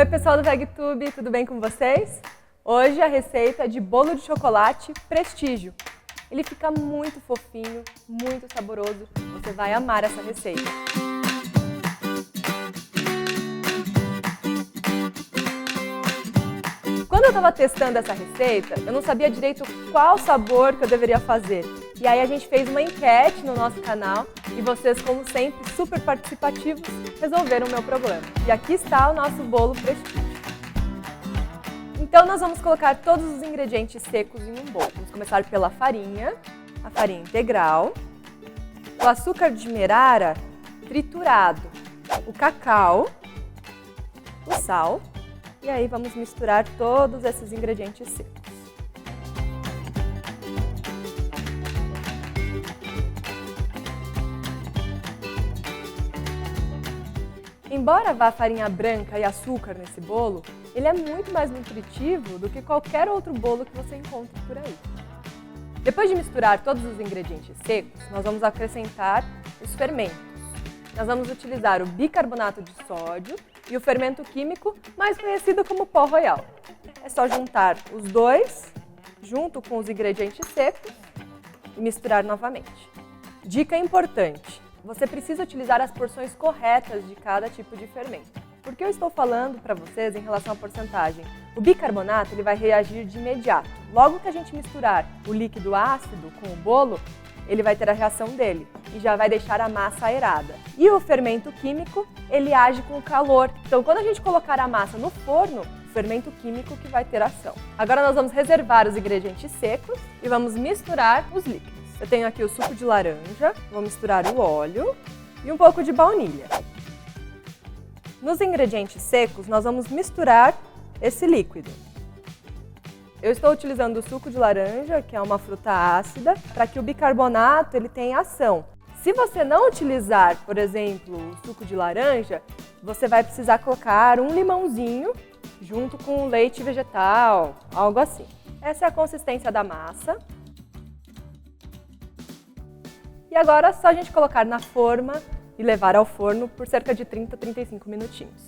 pessoal do VegTube, tudo bem com vocês? Hoje a receita é de bolo de chocolate Prestígio. Ele fica muito fofinho, muito saboroso, você vai amar essa receita. Quando eu estava testando essa receita, eu não sabia direito qual sabor que eu deveria fazer. E aí a gente fez uma enquete no nosso canal e vocês, como sempre, super participativos, resolveram o meu problema. E aqui está o nosso bolo Prestígio. Então nós vamos colocar todos os ingredientes secos em um bolo. Vamos começar pela farinha, a farinha integral, o açúcar de demerara triturado, o cacau, o sal. E aí vamos misturar todos esses ingredientes secos. Embora vá farinha branca e açúcar nesse bolo, ele é muito mais nutritivo do que qualquer outro bolo que você encontra por aí. Depois de misturar todos os ingredientes secos, nós vamos acrescentar os fermentos. Nós vamos utilizar o bicarbonato de sódio e o fermento químico, mais conhecido como pó royal. É só juntar os dois, junto com os ingredientes secos, e misturar novamente. Dica importante: você precisa utilizar as porções corretas de cada tipo de fermento. Por que eu estou falando para vocês em relação à porcentagem? O bicarbonato ele vai reagir de imediato. Logo que a gente misturar o líquido ácido com o bolo, ele vai ter a reação dele e já vai deixar a massa aerada. E o fermento químico, ele age com o calor. Então, quando a gente colocar a massa no forno, o fermento químico que vai ter ação. Agora nós vamos reservar os ingredientes secos e vamos misturar os líquidos. Eu tenho aqui o suco de laranja, vou misturar o óleo e um pouco de baunilha. Nos ingredientes secos, nós vamos misturar esse líquido. Eu estou utilizando o suco de laranja, que é uma fruta ácida, para que o bicarbonato ele tenha ação. Se você não utilizar, por exemplo, o suco de laranja, você vai precisar colocar um limãozinho junto com o leite vegetal, algo assim. Essa é a consistência da massa. E agora é só a gente colocar na forma e levar ao forno por cerca de 30 a 35 minutinhos.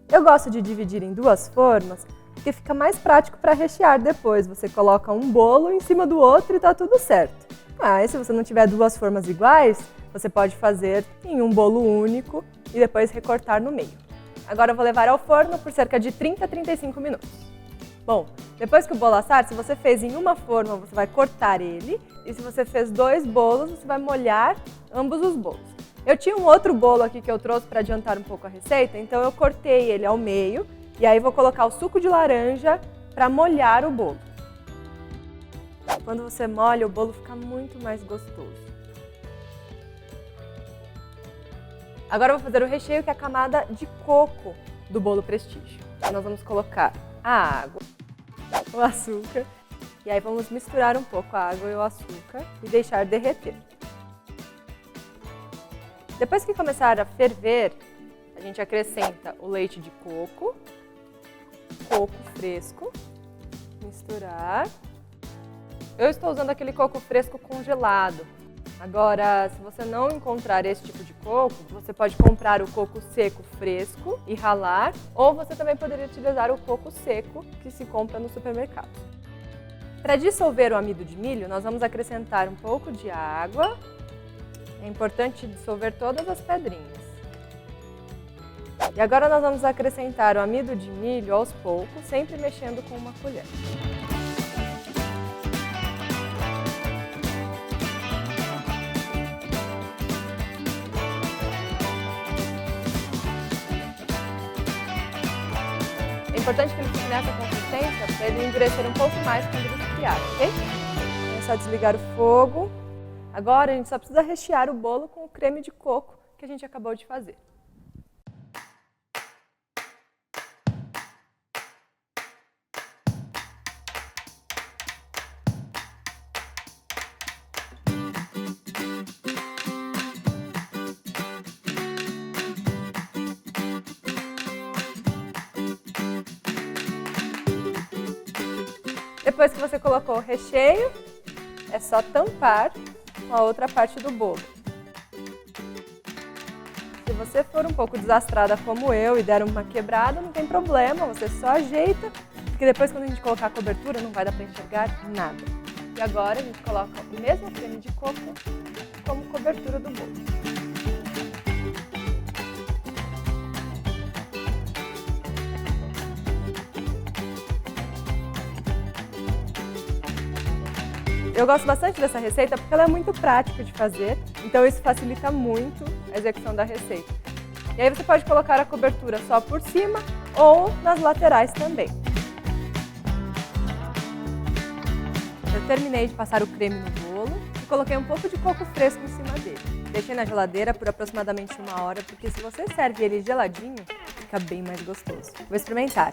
Eu gosto de dividir em duas formas, porque fica mais prático para rechear depois. Você coloca um bolo em cima do outro e está tudo certo. Mas se você não tiver duas formas iguais, você pode fazer em um bolo único e depois recortar no meio. Agora eu vou levar ao forno por cerca de 30 a 35 minutos. Bom, depois que o bolo assar, se você fez em uma forma, você vai cortar ele. E se você fez dois bolos, você vai molhar ambos os bolos. Eu tinha um outro bolo aqui que eu trouxe para adiantar um pouco a receita, então eu cortei ele ao meio e aí vou colocar o suco de laranja para molhar o bolo. Quando você molha, o bolo fica muito mais gostoso. Agora eu vou fazer o recheio, que é a camada de coco do bolo Prestígio. Nós vamos colocar a água, o açúcar, e aí vamos misturar um pouco a água e o açúcar e deixar derreter. Depois que começar a ferver, a gente acrescenta o leite de coco, coco fresco, misturar. Eu estou usando aquele coco fresco congelado. Agora, se você não encontrar esse tipo de coco, você pode comprar o coco seco fresco e ralar, ou você também poderia utilizar o coco seco que se compra no supermercado. Para dissolver o amido de milho, nós vamos acrescentar um pouco de água. É importante dissolver todas as pedrinhas. E agora nós vamos acrescentar o amido de milho aos poucos, sempre mexendo com uma colher. É importante que ele fique nessa consistência para ele endurecer um pouco mais quando ele esfriar, ok? É só desligar o fogo. Agora a gente só precisa rechear o bolo com o creme de coco que a gente acabou de fazer. Depois que você colocou o recheio, é só tampar com a outra parte do bolo. Se você for um pouco desastrada como eu e der uma quebrada, não tem problema, você só ajeita, porque depois quando a gente colocar a cobertura não vai dar para enxergar nada. E agora a gente coloca o mesmo creme de coco como cobertura do bolo. Eu gosto bastante dessa receita porque ela é muito prática de fazer, então isso facilita muito a execução da receita. E aí você pode colocar a cobertura só por cima ou nas laterais também. Eu terminei de passar o creme no bolo e coloquei um pouco de coco fresco em cima dele. Deixei na geladeira por aproximadamente 1 hora, porque se você serve ele geladinho, fica bem mais gostoso. Vou experimentar.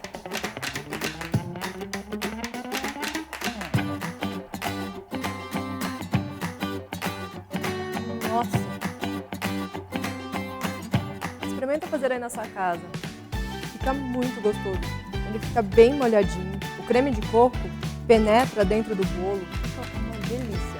Nossa! Experimenta fazer aí na sua casa. Fica muito gostoso. Ele fica bem molhadinho. O creme de coco penetra dentro do bolo. Fica uma delícia.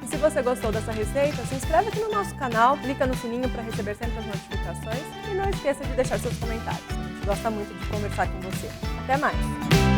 E se você gostou dessa receita, se inscreve aqui no nosso canal, clica no sininho para receber sempre as notificações e não esqueça de deixar seus comentários. A gente gosta muito de conversar com você. Até mais!